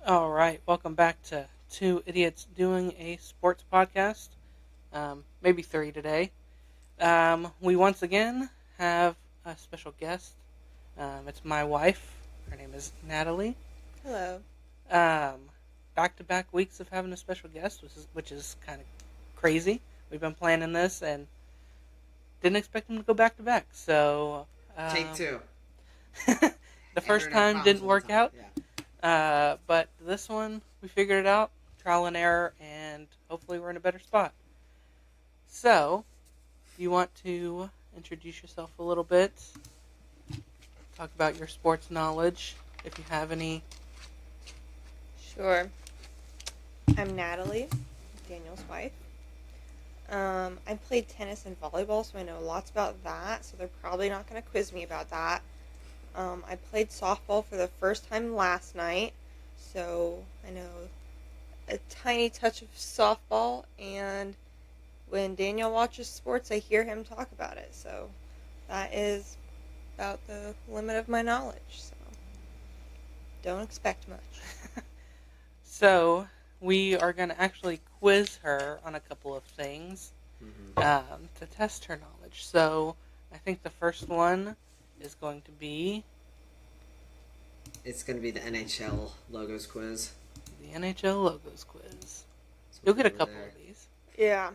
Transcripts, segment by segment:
All right, welcome back to Two Idiots Doing a Sports Podcast. Maybe three today. We once again have a special guest. It's my wife. Her name is Natalie. Hello. Back-to-back weeks of having a special guest, which is kind of crazy. We've been planning this and didn't expect him to go back-to-back. So Take two. the first Internet time problems didn't all work the time. out. Yeah. But this one, we figured it out, trial and error, and hopefully we're in a better spot. So, you want to introduce yourself a little bit, talk about your sports knowledge, if you have any. Sure. I'm Natalie, Daniel's wife. I played tennis and volleyball, so I know lots about that, so they're probably not going to quiz me about that. I played softball for the first time last night, so I know a tiny touch of softball, and when Daniel watches sports, I hear him talk about it, so that is about the limit of my knowledge, so don't expect much. So, we are going to actually quiz her on a couple of things to test her knowledge. So, I think the first one is going to be It's going to be the NHL logos quiz. the NHL logos quiz. You'll get a couple of these. Yeah.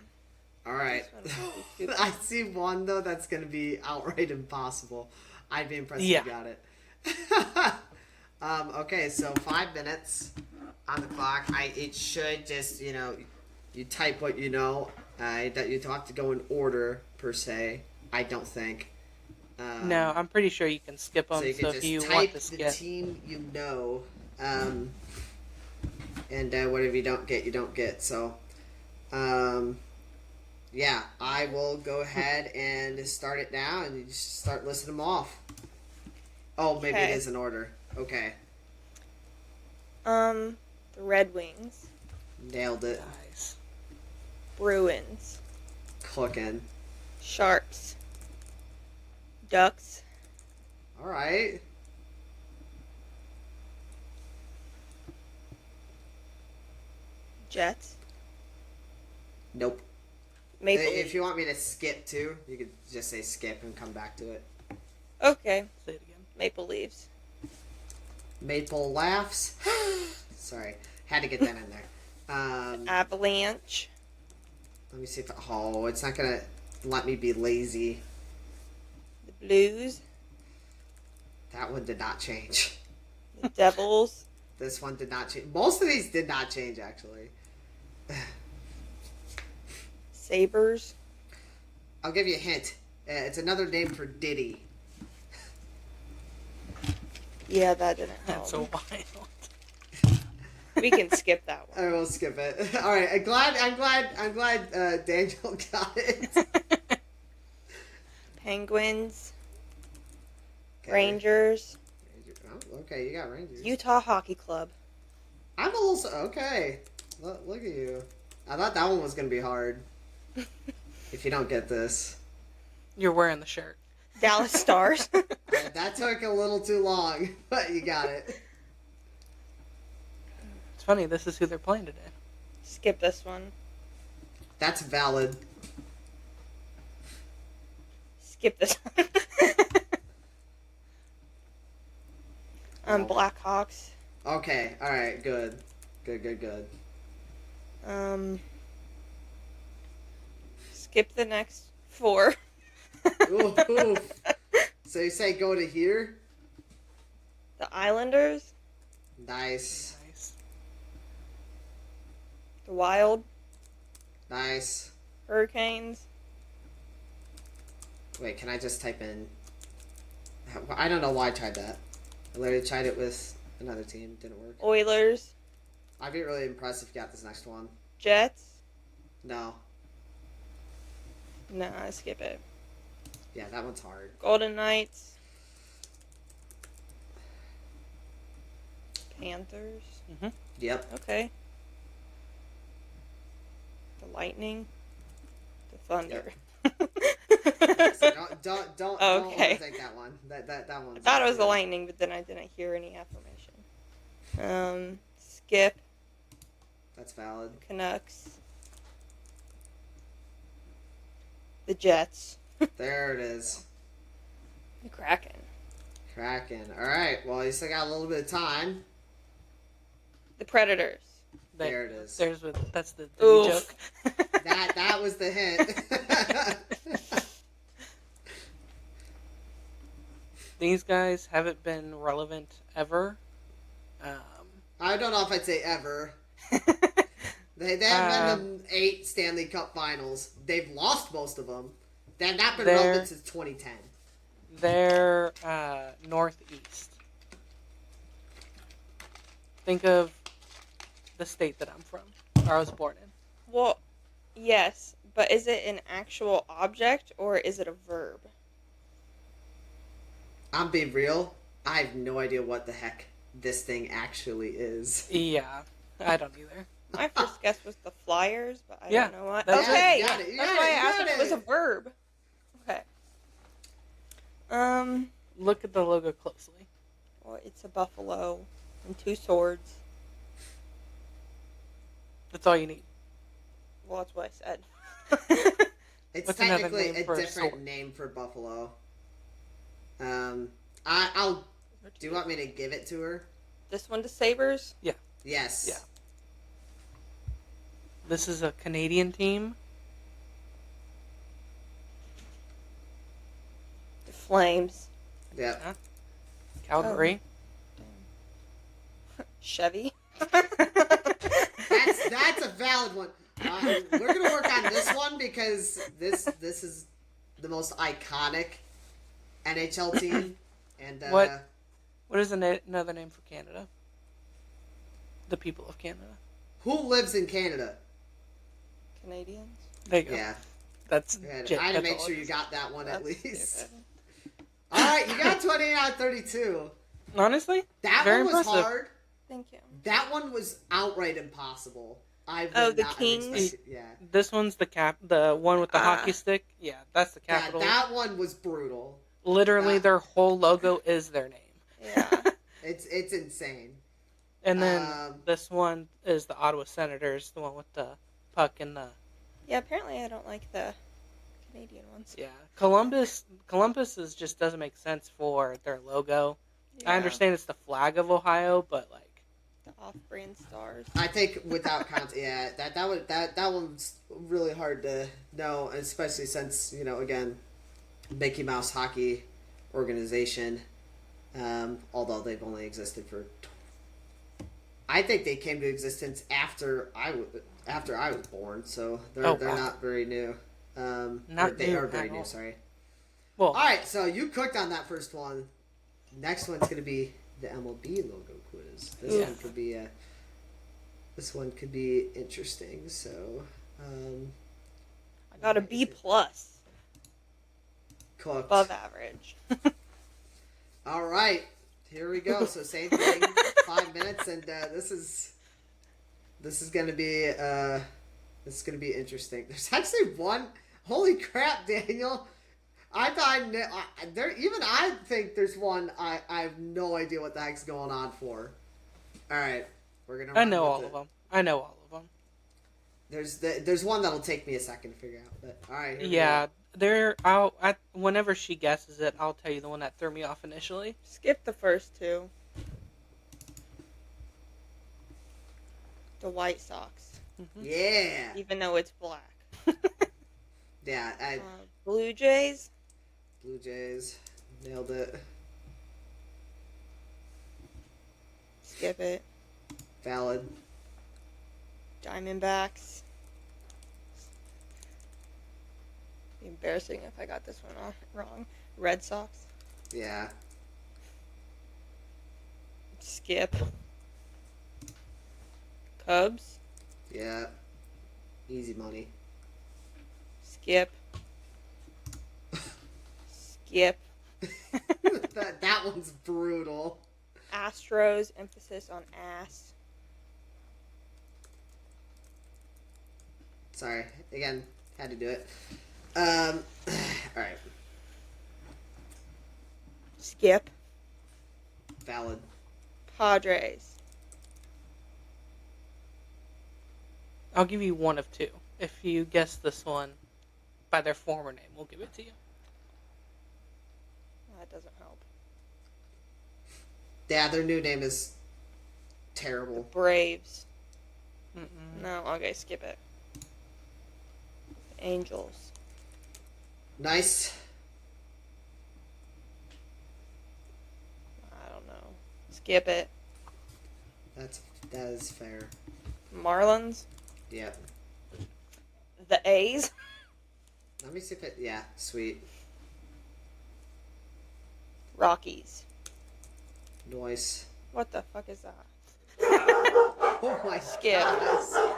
All right. This one might be too I see one, though, that's going to be outright impossible. I'd be impressed Yeah. if you got it. Okay, so 5 minutes on the clock. It should just, you type what you know. That you don't have to go in order, per se. I don't think. No, I'm pretty sure you can skip them, So you so can if just you want type to the skip. team you know, and whatever you don't get, you don't get. So, yeah, I will go ahead and start it now, and you just start listing them off. Oh, maybe it Okay. is in order. Okay, The Red Wings, nailed it. Nice. Bruins, Cooking. Sharks, Ducks, All right. Jets, Nope. Maple If Leafs. you want me to skip too, you could just say skip and come back to it. Okay, Say it again. Maple Leafs. Maple laughs. Sorry, had to get that in there. Avalanche, Let me see if. Oh, it's not gonna let me be lazy. the Blues, That one did not change. the Devils, This one did not change. Most of these did not change, actually. Sabres, I'll give you a hint. It's another name for Diddy. yeah, that didn't help. That's a wild. We can skip that one. I will skip it. All right. I'm glad. Daniel got it. Penguins, Okay. Rangers, Oh, okay, you got Rangers. Utah Hockey Club. I'm a little okay. Look at you. I thought that one was gonna be hard. If you don't get this, You're wearing the shirt. Dallas Stars. that took a little too long, but you got it. It's funny, this is who they're playing today. Skip this one. That's valid. Skip this one. Blackhawks. Okay. All right. Good. Good. Skip the next 4. Ooh. So you say go to here? The Islanders, Nice. Nice. the Wild, Nice. Hurricanes, Wait, can I just type in? I don't know why I tried that. I literally tried it with another team. Didn't work. Oilers, I'd be really impressed if you got this next one. Jets. No. No, I skip it. Yeah, that one's hard. Golden Knights, Panthers. Yep. Okay. The Lightning, the Thunder. So don't Okay. overthink that one. That one. I thought it was the Lightning, but then I didn't hear any affirmation. Skip. That's valid. Canucks. The Jets. There it is. The Kraken. Kraken. All right. Well, you still got a little bit of time. The Predators. There it is. That's the joke. That was the hint. These guys haven't been relevant ever. I don't know if I'd say ever. They haven't been in 8 Stanley Cup Finals. They've lost most of them. They've not been relevant since 2010. They're northeast. Think of the state that I'm from, or I was born in. Well, yes, but is it an actual object or is it a verb? I'm being real. I have no idea what the heck this thing actually is. Yeah, I don't either. My first guess was the Flyers, but I Yeah, don't know what. that's Okay, You got it, you that's got why it, I you asked got if it was a it. verb. Okay. Look at the logo closely. Well, it's a buffalo and 2 swords. That's all you need. Well, that's what I said. It's What's another technically name a for a different sword? name for buffalo. I'll. Do you want me to give it to her? This one to Sabres? Yes. Yeah. This is a Canadian team. The Flames. Yep. Calgary. Chevy. That's a valid one. We're gonna work on this one because this is the most iconic NHL team. And What is another name for Canada? The people of Canada. who lives in Canada? Canadians. There you go. Yeah. That's Good. legit. I had to That's make all sure it you is. got that one at That's least. stupid. All right, you got 28 out of 32. Honestly, That very one was impressive. hard. Thank you. That one was outright impossible. I would Oh, the not have Kings? expected- Yeah. This one's the one with the hockey stick. Yeah, that's the Yeah, capital. that one was brutal. Literally, their whole logo is their name. Yeah. It's insane. And then this this one is the Ottawa Senators, the one with the puck and the Yeah, apparently I don't like the Canadian ones. yeah. Columbus just doesn't make sense for their logo. Yeah. I understand it's the flag of Ohio, but like The off-brand stars. I think without context, yeah, that one's really hard to know, especially since again, Mickey Mouse Hockey Organization. Although they've only existed for, I think they came to existence after I was born, so they're wow. not very new. Not they new are very at new. all. Sorry. well, All right, so you cooked on that first one. Next one's gonna be the MLB logo quiz. This one could be interesting. So, I got a B+. Cooked. Above average. All right, here we go. So same thing, 5 minutes, and this is gonna be interesting. There's actually one. Holy crap, Daniel! I think there's one. I have no idea what the heck's going on for. All right, we're gonna. I know all of them. I know all of them. There's one that'll take me a second to figure out, but all right. Here we Yeah, go. whenever she guesses it, I'll tell you the one that threw me off initially. Skip the first 2. The White Sox. Yeah. Even though it's black. Yeah. Blue Jays. Blue Jays nailed it. Skip it. Valid. Diamondbacks. Be embarrassing if I got this one wrong. Red Sox. Yeah. Skip. Cubs. Yeah. Easy money. Skip. Skip. that one's brutal. Astros. Emphasis on ass. Sorry. Again, had to do it. All right. Skip. Valid. Padres. I'll give you one of two. If you guess this one by their former name, we'll give it to you. That doesn't help. Yeah, their new name is terrible. Braves. Mm-mm. No, okay, skip it. Angels. Nice. I don't know. Skip it. That is fair. Marlins. Yep. The A's. Let me see if it. Yeah, sweet. Rockies. Noise. What the fuck is that? Oh my Skip. gosh.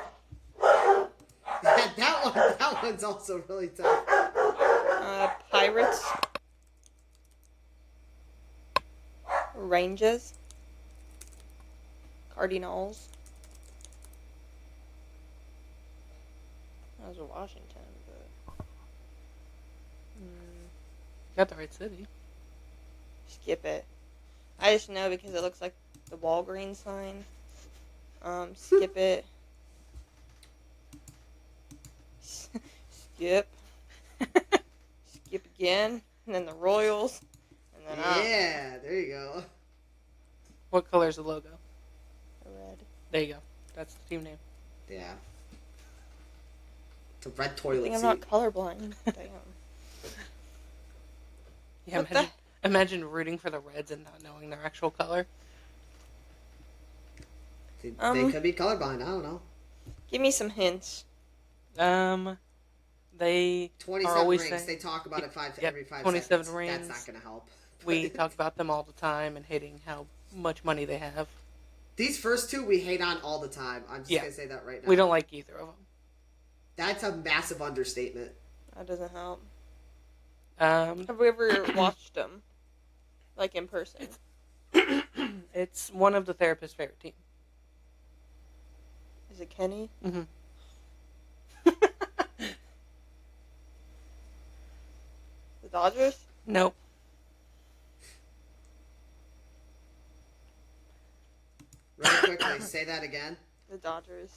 That one's also really tough. Pirates. Rangers. Cardinals. That was Washington, but Got the right city. skip it. I just know because it looks like the Walgreens sign. Skip it. Skip. Skip again. And then the Royals. And then Yeah, there you go. What color is the logo? red. There you go. That's the team name. Yeah. It's a red I toilet think I'm seat. not colorblind. Damn. Yeah, What imagine rooting for the Reds and not knowing their actual color. They could be colorblind. I don't know. Give me some hints. They 27 are always rings. saying, They talk about it every 5 27 seconds. rings. That's not going to help. We talk about them all the time and hating how much money they have. These first two we hate on all the time. I'm just going to say that right now. We don't like either of them. That's a massive understatement. That doesn't help. Um, Have we ever watched them? Like in person? it's one of the therapist's favorite team. Is it Kenny? Mm-hmm. The Dodgers? Nope. Really quickly, say that again. The Dodgers.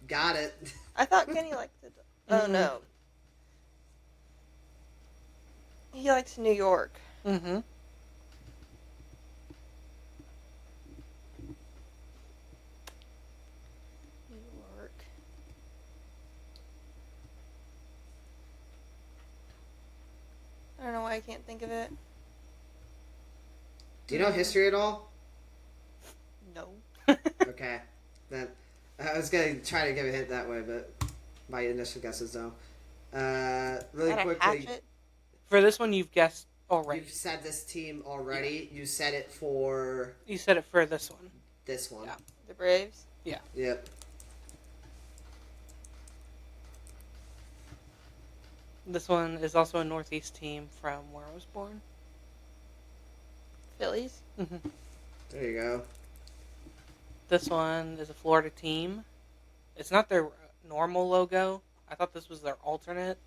Got it. I thought Kenny liked the. Oh no. He likes New York. Mm-hmm. New York. I don't know why I can't think of it. Do you know history at all? No. Okay. Then I was going to try to give a hint that way, but my initial guess is no. Really Got a quickly, hatchet? For this one, you've guessed already. you've said this team already. You said it for You said it for this one. this one. Yeah. The Braves? Yep. This one is also a Northeast team from where I was born. Phillies? Mm-hmm. There you go. This one is a Florida team. It's not their normal logo. I thought this was their alternate.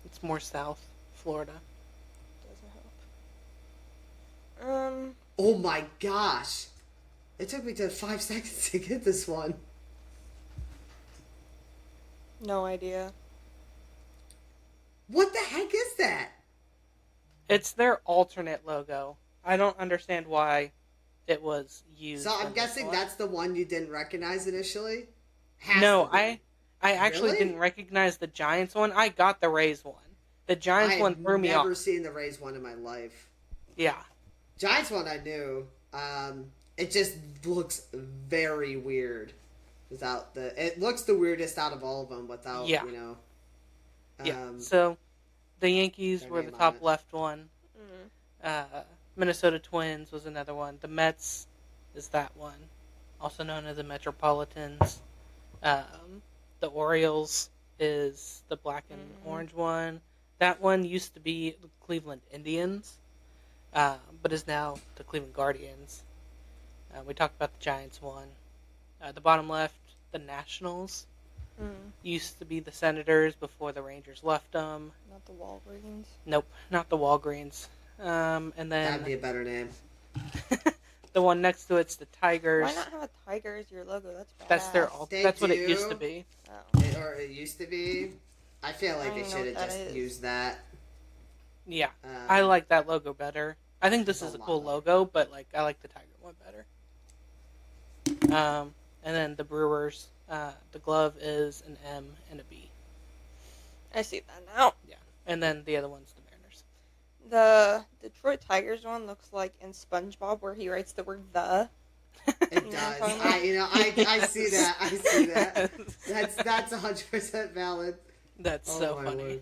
It's more South Florida. Doesn't help. Oh my gosh. It took me to 5 seconds to get this one. No idea. What the heck is that? It's their alternate logo. I don't understand why it was used. So I'm in this guessing one. that's the one you didn't recognize initially? Has No, to be. I actually Really? didn't recognize the Giants one. I got the Rays one. The Giants one threw me I've never off. seen the Rays one in my life. Yeah. Giants one I knew. It just looks very weird without the. It looks the weirdest out of all of them without Yeah. you know. Yeah. So the Yankees their were the name on top it. left one. Mm. Minnesota Twins was another one. The Mets is that one, also known as the Metropolitans. The Orioles is the black and orange one. That one used to be the Cleveland Indians, but is now the Cleveland Guardians. We talked about the Giants one. The bottom left, the Nationals. Used to be the Senators before the Rangers left them. Not the Walgreens. Nope, not the Walgreens. And then That'd be a better name. the one next to it's the Tigers. Why not have a tiger as your logo? That's badass. That's their They That's what it used do. to be. Oh. It used to be. I feel like I they don't know should what have that just is. used that. Yeah, I like that logo better. I think this It's is a a lot cool better. logo, but like I like the Tiger one better. And then the Brewers, the glove is an M and a B. I see that now. Yeah, and then the other one's the Mariners. The Detroit Tigers one looks like in SpongeBob where he writes the word the. It You know does. what I'm talking I see that. I see that. That's 100% valid. That's so my funny. Lord.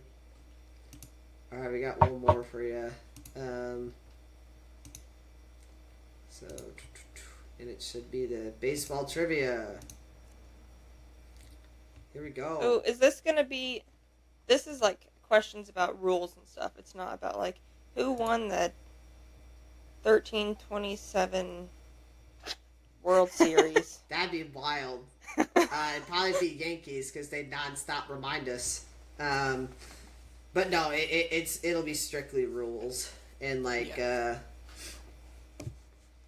All right, we got one more for you. So, and it should be the baseball trivia. Here we go. Oh, is this gonna be? This is like questions about rules and stuff. It's not about like who won the 13-27 World Series. That'd be wild. It'd probably be Yankees because they nonstop remind us. But no, it'll be strictly rules and like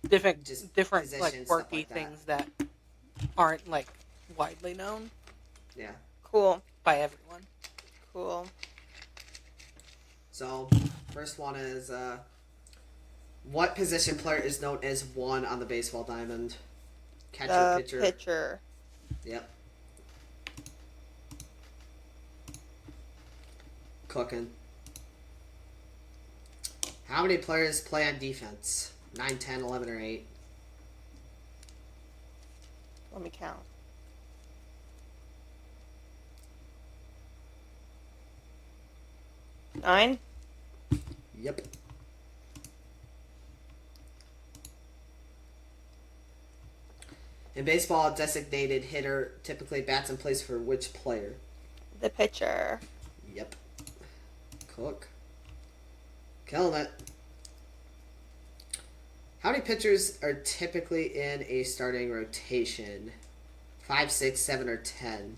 different just like positions, stuff quirky like that. things that aren't like widely known Yeah. Cool. by everyone. Cool. So first one is what position player is known as one on the baseball diamond? Catcher, The pitcher. pitcher. Yep. Cooking. How many players play on defense? 9, 10, 11, or 8? Let me count. 9. Yep. In baseball, a designated hitter typically bats and plays for which player? The pitcher. Yep. Cook. Killing it. How many pitchers are typically in a starting rotation? 5, 6, 7, or 10?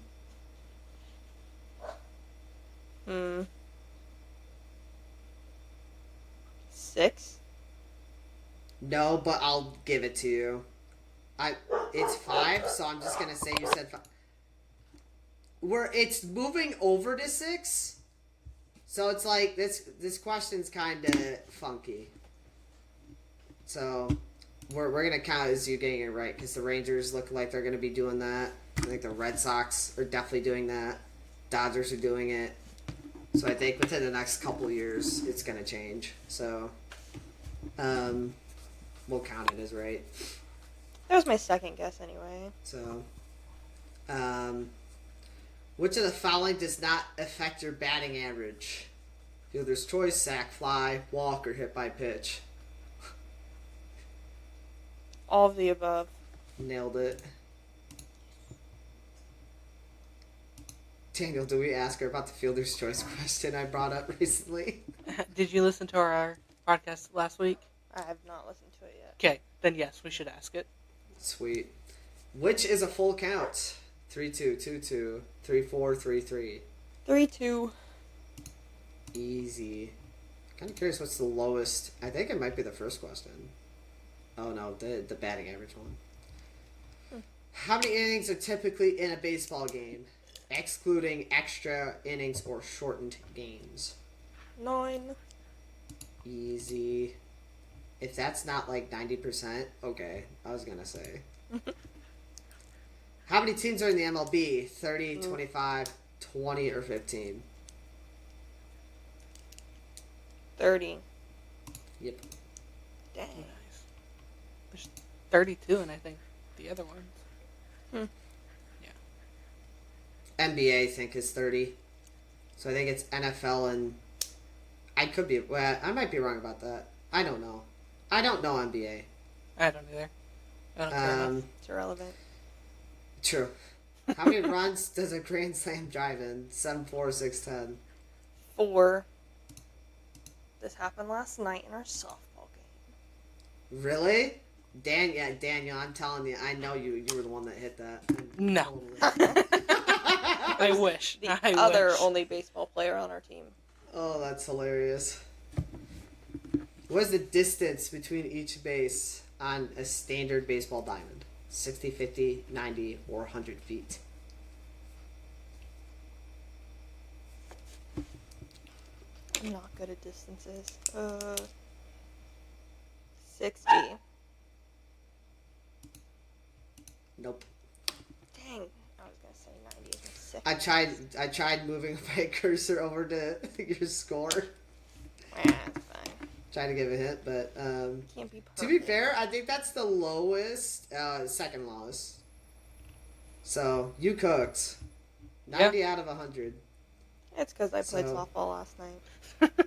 6. No, but I'll give it to you. It's 5, so I'm just gonna say you said 5. It's moving over to 6, so it's like this question's kind of funky. So we're gonna count as you getting it right because the Rangers look like they're gonna be doing that. I think the Red Sox are definitely doing that. Dodgers are doing it. So I think within the next couple of years, it's gonna change. So, we'll count it as right. That was my second guess anyway. So, which of the following does not affect your batting average? Fielder's choice, sack, fly, walk, or hit by pitch. All of the above. Nailed it. Daniel, do we ask her about the fielder's choice question I brought up recently? Did you listen to our podcast last week? I have not listened to it yet. Okay, then yes, we should ask it. Sweet. Which is a full count? 3-2, 2-2, 3-4, 3-3. 3-2. Easy. Kind of curious what's the lowest. I think it might be the first question. Oh no, the batting average one. How many innings are typically in a baseball game, excluding extra innings or shortened games? 9. Easy. If that's not like 90%, okay, I was gonna say. How many teams are in the MLB? 30, 25, 20, or 15? 30. Yep. Dang. Nice. There's 32, and I think the other ones. NBA, I think, is 30. So I think it's NFL and... I could be... Well, I might be wrong about that. I don't know. I don't know NBA. I don't either. I don't care enough. It's irrelevant. True. How many runs does a Grand Slam drive in? 7, 4, 6, 10. 4. This happened last night in our softball game. Really? Daniel, I'm telling you, I know you were the one that hit that. No. Totally. I wish. The I other wish. only baseball player on our team. Oh, that's hilarious. What is the distance between each base? on a standard baseball diamond? 60, 50, 90, or 100 feet? I'm not good at distances. 60. Nope. Dang. I was going to say 90 is my second. I tried moving my cursor over to your score. That's fine. Trying to give a hint, but Can't be perfect. to be fair, I think that's the lowest, second lowest. So you cooked 90 out of 100. It's because I played So- softball last night.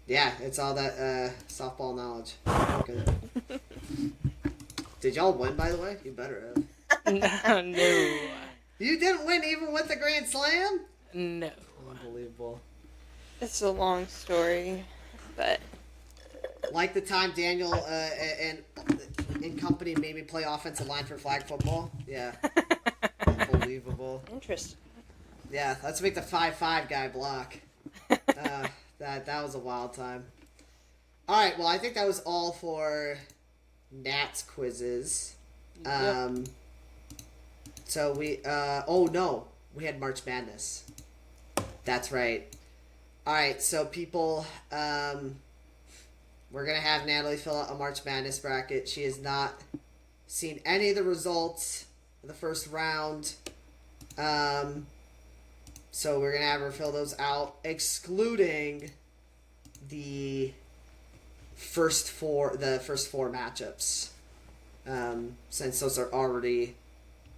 Yeah, it's all that softball knowledge. Okay. Did y'all win, by the way? You better have. No. You didn't win even with the Grand Slam? No. Unbelievable. It's a long story, but Like the time Daniel and company made me play offensive line for flag football. Yeah. Unbelievable. interesting. Yeah, let's make the 5'5" guy block. That was a wild time. All right, well, I think that was all for Nat's quizzes. Yep. So we oh no, we had March Madness. That's right. All right, so people, we're gonna have Natalie fill out a March Madness bracket. She has not seen any of the results of the first round. So we're gonna have her fill those out, excluding the first four matchups, since those are already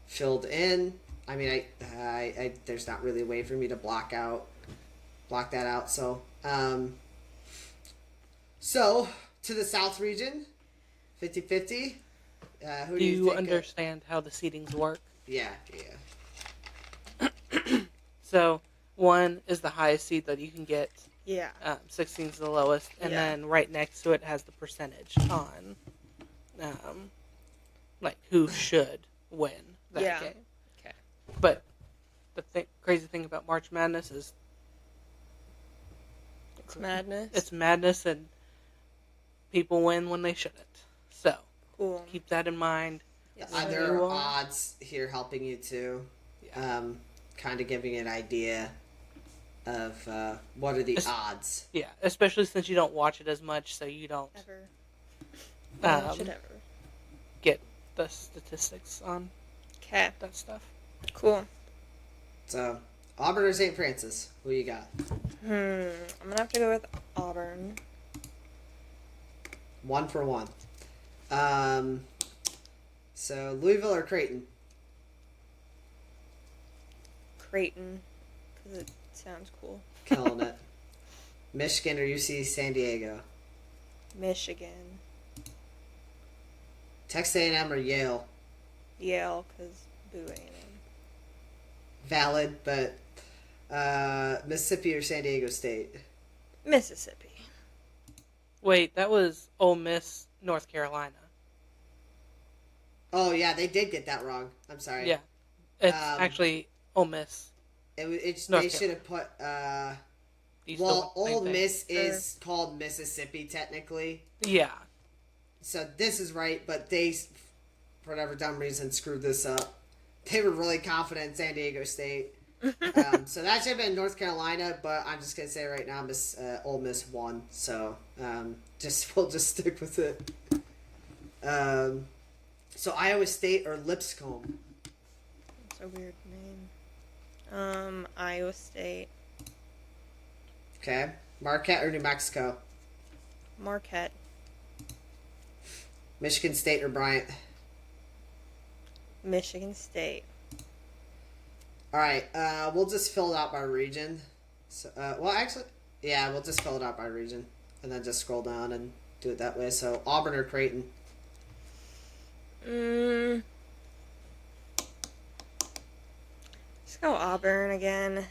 filled in. I mean, I there's not really a way for me to block that out. So, so to the South region, 50-50. Who Do you think? understand how the seedings work? Yeah. So 1 is the highest seed that you can get. Yeah. 16 is the lowest, and Yeah. then right next to it has the percentage on, like who should win that Yeah. game. Okay. But the crazy thing about March Madness is It's madness. it's madness, and people win when they shouldn't. So cool. keep that in mind. Yes, There you are are. odds here helping you too. Yeah. Kind of giving you an idea of what are the Es- odds. Yeah, especially since you don't watch it as much, so you don't Ever. No one should ever. get the statistics on Okay. that stuff. Cool. So, Auburn or St. Francis? Who you got? I'm gonna have to go with Auburn. 1 for 1. So Louisville or Creighton? Creighton, because it sounds cool. Killing it. Michigan or UC San Diego? Michigan. Texas A&M or Yale? Yale, because boo A&M. Valid, but Mississippi or San Diego State? Mississippi. Wait, that was Ole Miss, North Carolina. Oh yeah, they did get that wrong. I'm sorry. Yeah, it's Um, actually Ole Miss. It's North they should have put. You Well, still same Ole thing. Miss is called Mississippi technically, Yeah, so this is right. But they, for whatever dumb reason, screwed this up. They were really confident in San Diego State, so that should have been North Carolina. But I'm just gonna say right now, Ole Miss won. So we'll just stick with it. So Iowa State or Lipscomb? That's a weird name. Iowa State. Okay, Marquette or New Mexico? Marquette. Michigan State or Bryant? Michigan State. All right, we'll just fill it out by region. So, well, actually, yeah, we'll just fill it out by region, and then just scroll down and do it that way. So, Auburn or Creighton? Let's go Auburn again.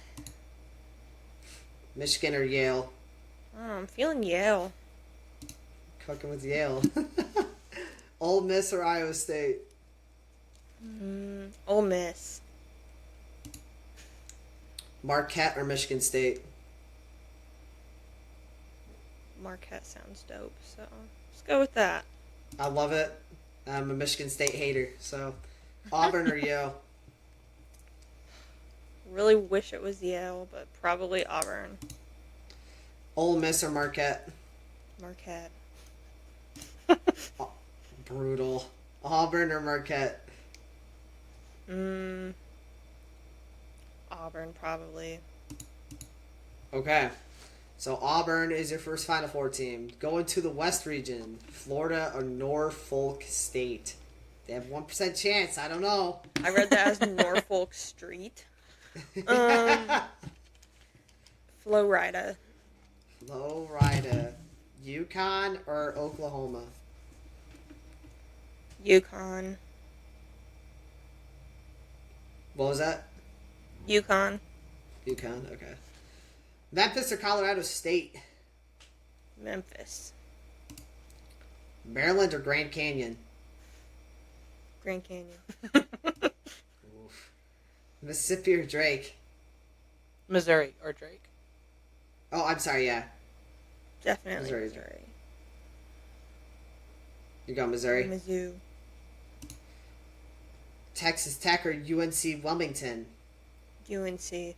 Michigan or Yale? Oh, I'm feeling Yale. Cooking with Yale. Ole Miss or Iowa State? Ole Miss. Marquette or Michigan State? Marquette sounds dope, so let's go with that. I love it. I'm a Michigan State hater, so Auburn or Yale? Really wish it was Yale, but probably Auburn. Ole Miss or Marquette? Marquette. Oh, brutal. Auburn or Marquette? Auburn, probably. Okay. So Auburn is your first Final Four team. Going to the West region, Florida or Norfolk State. They have 1% chance. I don't know. I read that as Norfolk Street. Florida. Florida. UConn or Oklahoma? UConn. What was that? UConn. UConn, okay. Memphis or Colorado State? Memphis. Maryland or Grand Canyon? Grand Canyon. Oof. Mississippi or Drake? Missouri or Drake. Oh, I'm sorry, yeah. Definitely Missouri. Missouri. You got Missouri. Mizzou. Texas Tech or UNC Wilmington? UNC.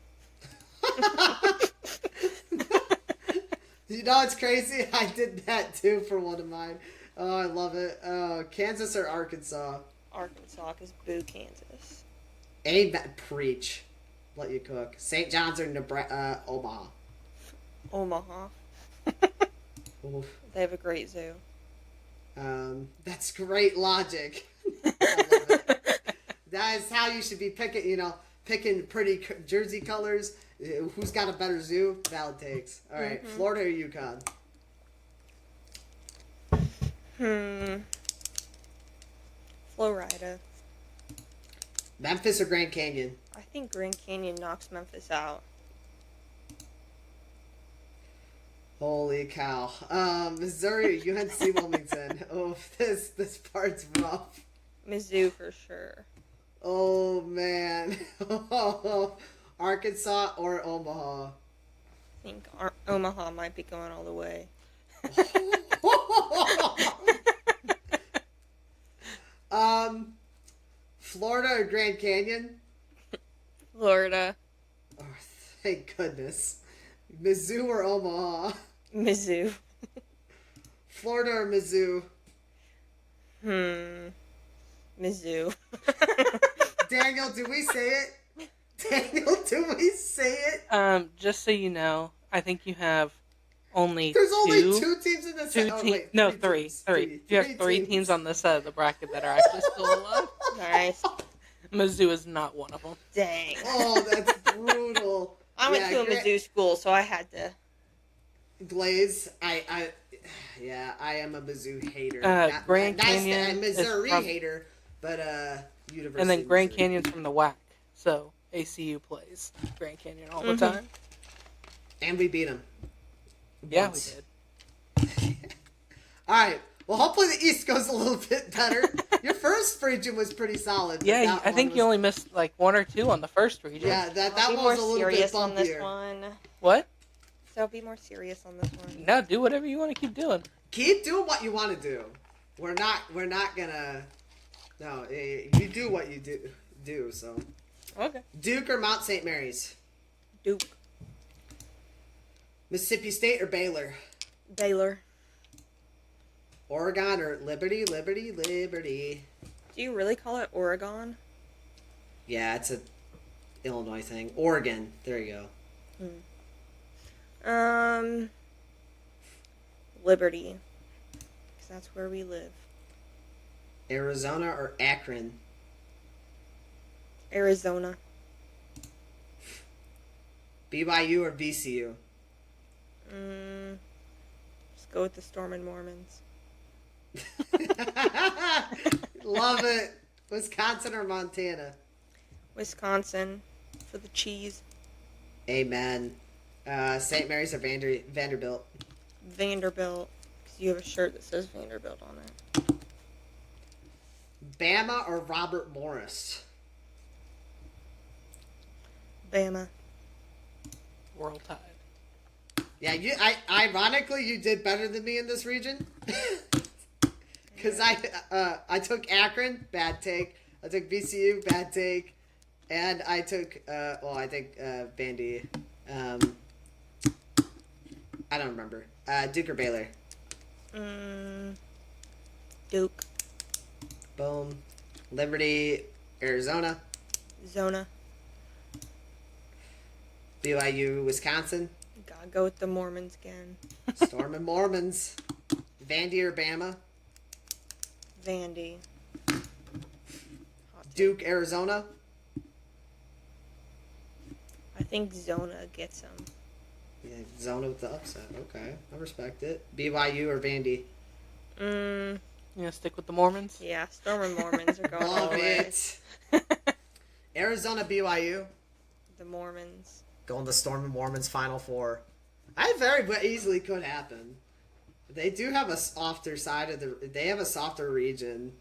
You know it's crazy? I did that too for one of mine. Oh, I love it. Kansas or Arkansas? Arkansas, because boo Kansas. Amen. Preach. Let you cook. St. John's or Nebraska, Omaha? Omaha. Oof. They have a great zoo. That's great logic. I love it. That is how you should be picking, picking pretty jersey colors. Who's got a better zoo? Valid takes. All right, Florida or UConn? Florida. Memphis or Grand Canyon? I think Grand Canyon knocks Memphis out. Holy cow. Missouri or UNC Wilmington? Oh, this part's rough. Mizzou for sure. Oh, man. Arkansas or Omaha? I think Omaha might be going all the way. Florida or Grand Canyon? Florida. Oh, thank goodness. Mizzou or Omaha? Mizzou. Florida or Mizzou? Mizzou. Daniel, do we say it? Daniel, do we say it? Just so you know, I think you have only There's only two teams in this. Three. You have three teams on this side of the bracket that are actually still alive. Nice. Mizzou is not one of them. Dang. Oh, that's brutal. I went to a Mizzou school, so I had to. Blaze, I am a Mizzou hater. Grand Canyon, Missouri hater, but University. And then Grand Missouri. Canyon's from the WAC, so ACU plays Grand Canyon all the time. And we beat them. Yeah, we did. All right. Well, hopefully the East goes a little bit better. Your first region was pretty solid. Yeah, I think you only missed like one or two on the first region. Yeah, that I'll be one more was a little bit serious on this bumpier. one. What? So I'll be more serious on this one. No, do whatever you want to keep doing. Keep doing what you want to do. We're not gonna. No, you do what you do. So. Okay. Duke or Mount St. Mary's? Duke. Mississippi State or Baylor? Baylor. Oregon or Liberty? Do you really call it Oregon? Yeah, it's a Illinois thing. Oregon. There you go. Liberty. Because that's where we live. Arizona or Akron? Arizona. BYU or VCU? Let's go with the Stormin' Mormons. Love it. Wisconsin or Montana? Wisconsin for the cheese. Amen. St. Mary's or Vanderbilt? Vanderbilt. Because you have a shirt that says Vanderbilt on it. Bama or Robert Morris? Bama. World Tide. Yeah, ironically you did better than me in this region. Because I took Akron, bad take. I took VCU, bad take. And I took, I think Vandy. I don't remember. Duke or Baylor? Duke. Boom. Liberty, Arizona. Zona. BYU, Wisconsin. Gotta go with the Mormons again. Storm and Mormons. Vandy or Bama. Vandy. Duke, Arizona. I think Zona gets them. Yeah, Zona with the upset. Okay, I respect it. BYU or Vandy. You gonna stick with the Mormons? Yeah, Storm and Mormons are going all Love the way. it. Arizona, BYU. The Mormons. Going to Storm and Mormons Final Four. I very easily could happen. They do have a softer side of the. They have a softer region.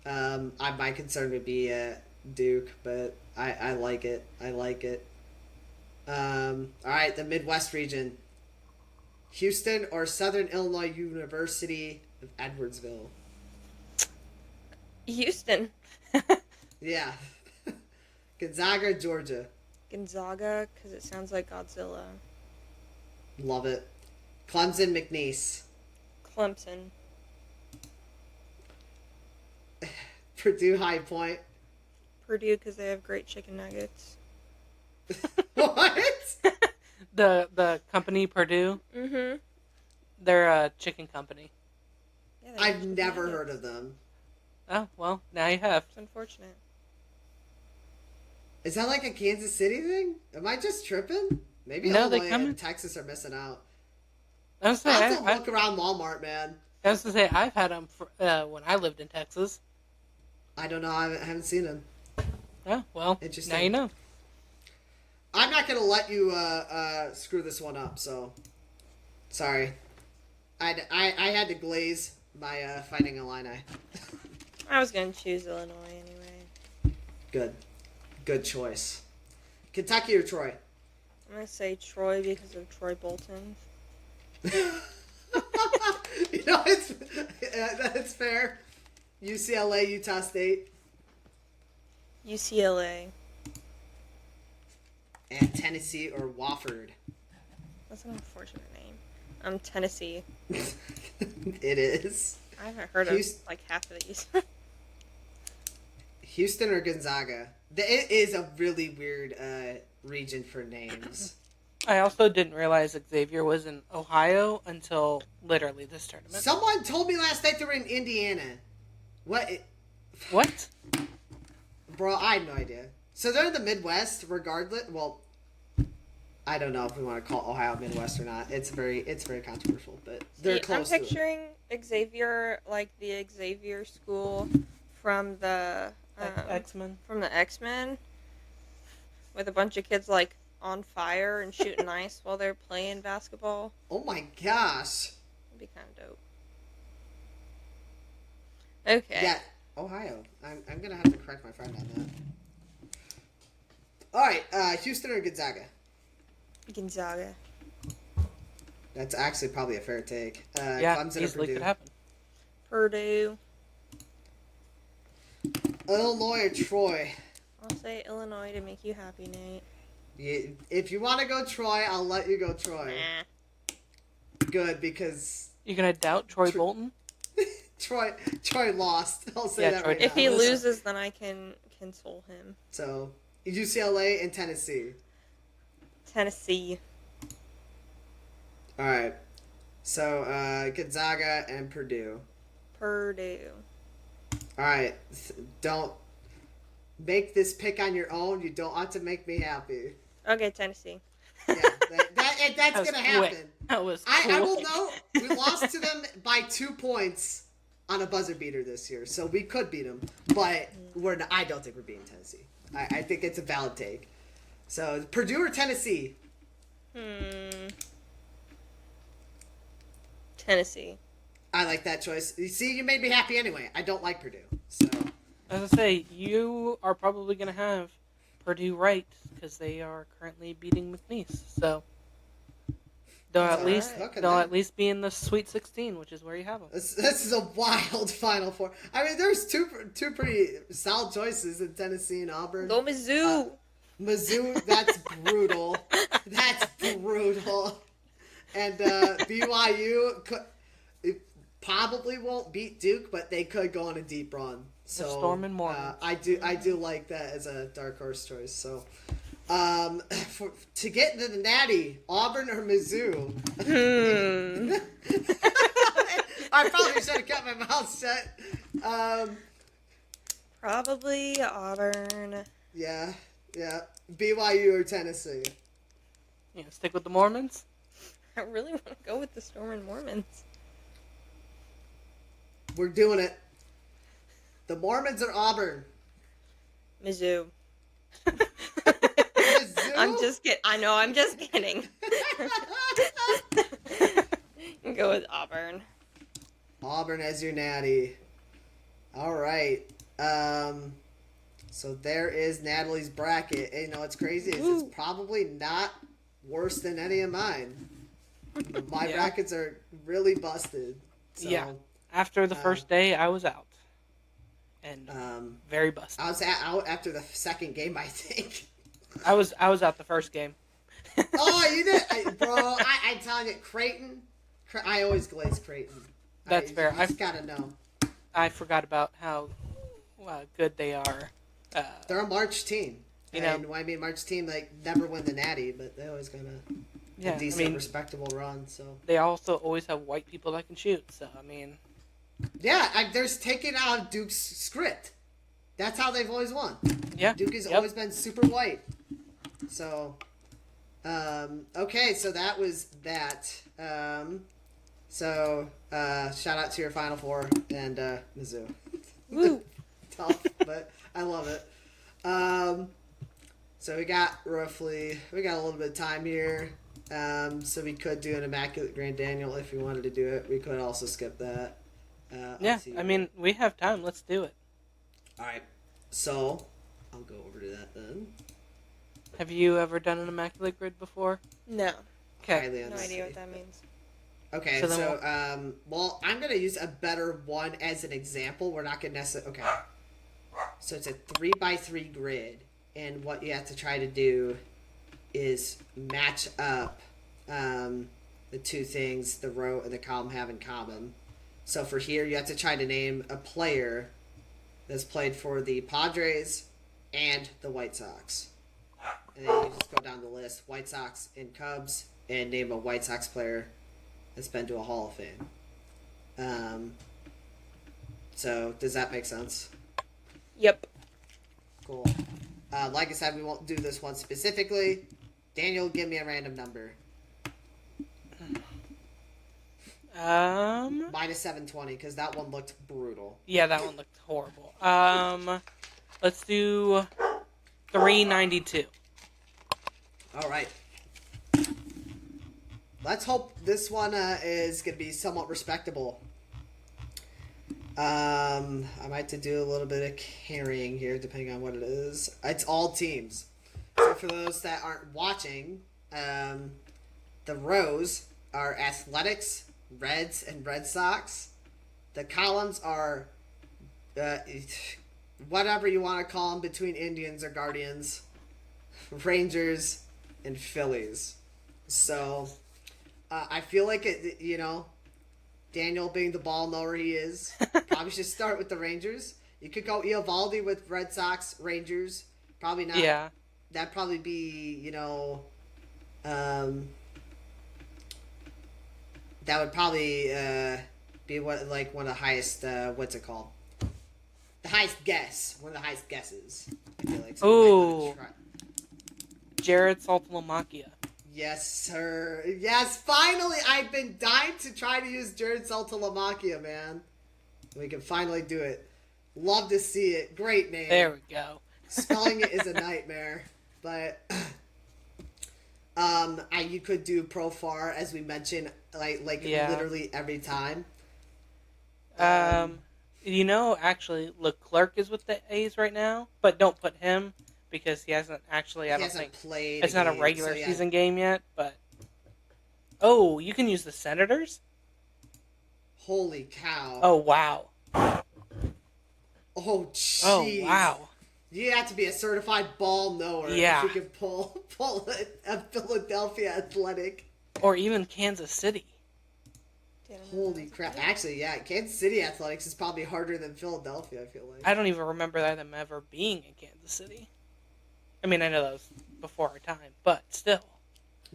My concern would be Duke, but I like it. I like it. All right, the Midwest region. Houston or Southern Illinois University of Edwardsville. Houston. Yeah. Gonzaga, Georgia. Gonzaga, because it sounds like Godzilla. Love it. Clemson, McNeese. Clemson. Purdue, High Point. Purdue, because they have great chicken nuggets. What? The company Purdue, Mm-hmm. they're a chicken company. Yeah, they have I've chicken never nuggets. heard of them. Oh, well, now you have. It's unfortunate. Is that like a Kansas City thing? Am I just tripping? Maybe No, they Illinois come and in- Texas are missing out. I was I gonna have say, to look around Walmart, man. I was gonna say I've had them when I lived in Texas. I don't know. I haven't seen them. Oh, well, Interesting. now you know. I'm not gonna let you screw this one up. So, sorry. I had to glaze my Fighting Illini. I was going to choose Illinois anyway. Good choice. Kentucky or Troy? I'm going to say Troy because of Troy Bolton. That's fair. UCLA, Utah State, UCLA. and Tennessee or Wofford. That's an unfortunate name. Tennessee. It is. I haven't heard of like half of these. Houston or Gonzaga. It is a really weird region for names. I also didn't realize Xavier was in Ohio until literally this tournament. Someone told me last night they were in Indiana. What? What? Bro, I had no idea. So they're in the Midwest, regardless. Well, I don't know if we want to call Ohio Midwest or not. It's very controversial, but they're See, close I'm to it. picturing Xavier like the Xavier school from the X-Men. from the X-Men, with a bunch of kids like on fire and shooting ice while they're playing basketball. Oh my gosh. It'd be kind of dope. Okay. Yeah, Ohio. I'm gonna have to correct my friend on that. All right, Houston or Gonzaga? Gonzaga. That's actually probably a fair take. Yeah, Clemson or easily Purdue? could happen. Purdue. Illinois or Troy? I'll say Illinois to make you happy, Nate. If you want to go Troy, I'll let you go Troy. Nah. Good, because You gonna doubt Troy Bolton? Troy lost. I'll say Yeah, that Troy right If now. he Listen. loses, then I can console him. So, UCLA and Tennessee. Tennessee. All right. So, Gonzaga and Purdue. Purdue. All right. Don't make this pick on your own. You don't want to make me happy. Okay, Tennessee. Yeah, that's That was going to quick. happen. That was I will quick. note we lost to them by 2 points on a buzzer beater this year, so we could beat them, but we're not, I don't think we're beating Tennessee. I think it's a valid take. So Purdue or Tennessee? Tennessee. I like that choice. You see, you made me happy anyway. I don't like Purdue, so As I say, you are probably gonna have Purdue right because they are currently beating McNeese. So They'll That's at all least right. Look at they'll that. at least be in the Sweet 16, which is where you have them. This is a wild Final Four. I mean, there's two pretty solid choices in Tennessee and Auburn. Go Mizzou. Mizzou, that's brutal. That's brutal. And BYU it probably won't beat Duke, but they could go on a deep run. So The Storm and Mormons. I do like that as a dark horse choice. So to get into the Natty, Auburn or Mizzou. I probably should have kept my mouth shut. Probably Auburn. Yeah. BYU or Tennessee. You know, stick with the Mormons. I really want to go with the Storm and Mormons. We're doing it. The Mormons or Auburn? Mizzou. Mizzou? I'm just kidding. I know, I'm just kidding. Go with Auburn. Auburn as your Natty. All right. So there is Natalie's bracket. And, you know what's crazy is it's probably not worse than any of mine. My Yeah. brackets are really busted. So, Yeah. After the first day, I was out. And very busted. I was out after the second game, I think. I was out the first game. Oh, you did? Bro, I'm telling you, Creighton. I always glaze Creighton. That's fair. I just gotta know. I forgot about how good they are. They're a March team. You know- And I mean, March team, like, never win the Natty, but they always got Yeah, a decent, respectable run. So they also always have white people that can shoot. So, I mean, yeah, there's taking out Duke's script. That's how they've always won. yeah. Duke has Yep. always been super white. So, okay, so that was that. Shout out to your Final Four and Mizzou. Woo. Tough, but I love it. So we got a little bit of time here. So we could do an Immaculate Grand Daniel if we wanted to do it. We could also skip that. Yeah, up to you. I mean, we have time. Let's do it. All right. So I'll go over to that then. Have you ever done an immaculate grid before? No. Okay. Highly No idea unlikely. what that means. Okay, So then so, well, I'm going to use a better one as an example. We're not going to necessarily, okay. So it's a 3x3 grid, and what you have to try to do is match up the two things the row and the column have in common. So for here, you have to try to name a player that's played for the Padres and the White Sox. And then you just go down the list, White Sox and Cubs, and name a White Sox player that's been to a Hall of Fame. So does that make sense? Yep. Cool. Like I said, we won't do this one specifically. Daniel, give me a random number. Minus 720, because that one looked brutal. Yeah, that one looked horrible. Let's do 392. All right. Let's hope this one is going to be somewhat respectable. I might have to do a little bit of carrying here, depending on what it is. It's all teams. So for those that aren't watching, the rows are Athletics, Reds, and Red Sox. The columns are whatever you want to call them, between Indians or Guardians, Rangers, and Phillies. So I feel like it, Daniel being the ball knower he is, probably should start with the Rangers. You could go Eovaldi with Red Sox, Rangers. Probably not. Yeah. That'd probably be, that would probably be one of the highest, what's it called? The highest guess. One of the highest guesses. I feel like. Ooh. Jared Saltalamacchia. Yes, sir. Yes, finally! I've been dying to try to use Jared Saltalamacchia, man. We can finally do it. Love to see it. Great name. There we go. Spelling it is a nightmare. But you could do Profar, as we mentioned, Yeah. literally every time. Actually, Leclerc is with the A's right now, but don't put him because he hasn't actually. I He don't hasn't think played. it's not a game, regular so yeah. season game yet. But Oh, you can use the Senators? Holy cow. Oh, wow. Oh, Oh, jeez. wow. You have to be a certified ball knower if Yeah. you can pull a Philadelphia Athletic. Or even Kansas City. Holy crap. Actually, yeah, Kansas City Athletics is probably harder than Philadelphia, I feel like. I don't even remember them ever being in Kansas City. I mean, I know that was before our time, but still.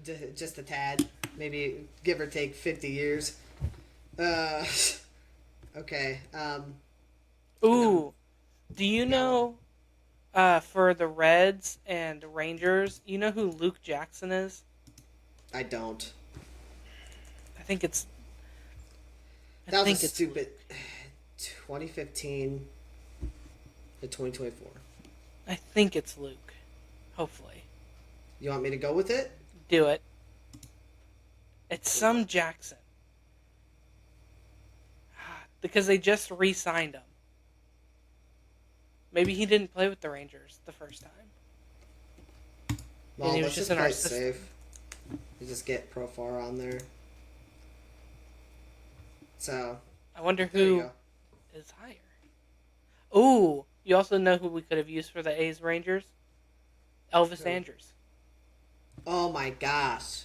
Just a tad. Maybe give or take 50 years. Okay. Ooh. Do you know, for the Reds and Rangers, you know who Luke Jackson is? I don't. I think it's... That was a stupid 2015 to 2024. I think it's Luke. Hopefully. You want me to go with it? Do it. It's some Jackson. Because they just re-signed him. Maybe he didn't play with the Rangers the first time. Well, And he was let's just just in our play system. safe. You just get Profar on there. So, I wonder there you who go. is higher. Ooh, you also know who we could have used for the A's Rangers? Elvis Who? Andrews. Oh my gosh.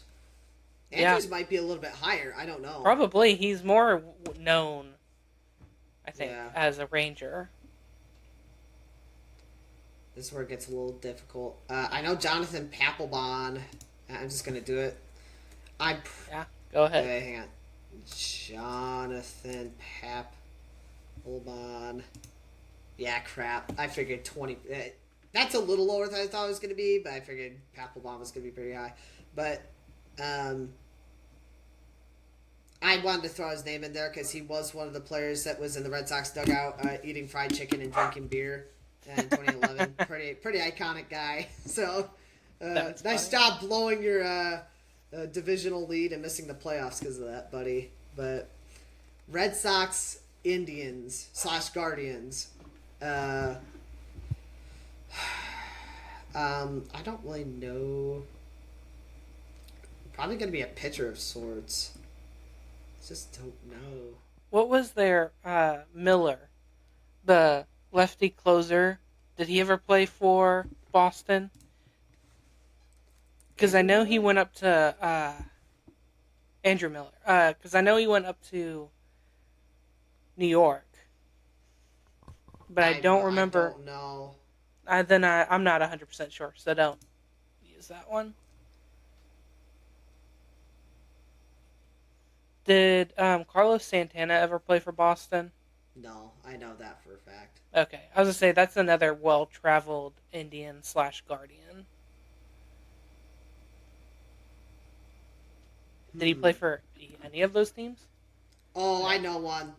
Yeah. Andrews might be a little bit higher. I don't know. Probably. He's more known, I think, Yeah. as a Ranger. This is where it gets a little difficult. I know Jonathan Papelbon. I'm just gonna do it. Yeah, go ahead. Wait, hang on. Jonathan Papelbon. Yeah, crap. I figured 20. That's a little lower than I thought it was gonna be, but I figured Papelbon was gonna be pretty high. But I wanted to throw his name in there because he was one of the players that was in the Red Sox dugout eating fried chicken and drinking beer in 2011. pretty iconic guy. So nice job blowing your divisional lead and missing the playoffs because of that, buddy. But Red Sox, Indians / Guardians. I don't really know. Probably going to be a pitcher of sorts. Just don't know. What was their Miller, the lefty closer? Did he ever play for Boston? Because I know he went up to Andrew Miller. Because I know he went up to New York, but I don't remember. I don't know. I'm not 100% sure, so don't use that one. Did Carlos Santana ever play for Boston? No, I know that for a fact. Okay, I was gonna say that's another well-traveled Indian / Guardian. Did he play for any of those teams? Oh, I know one.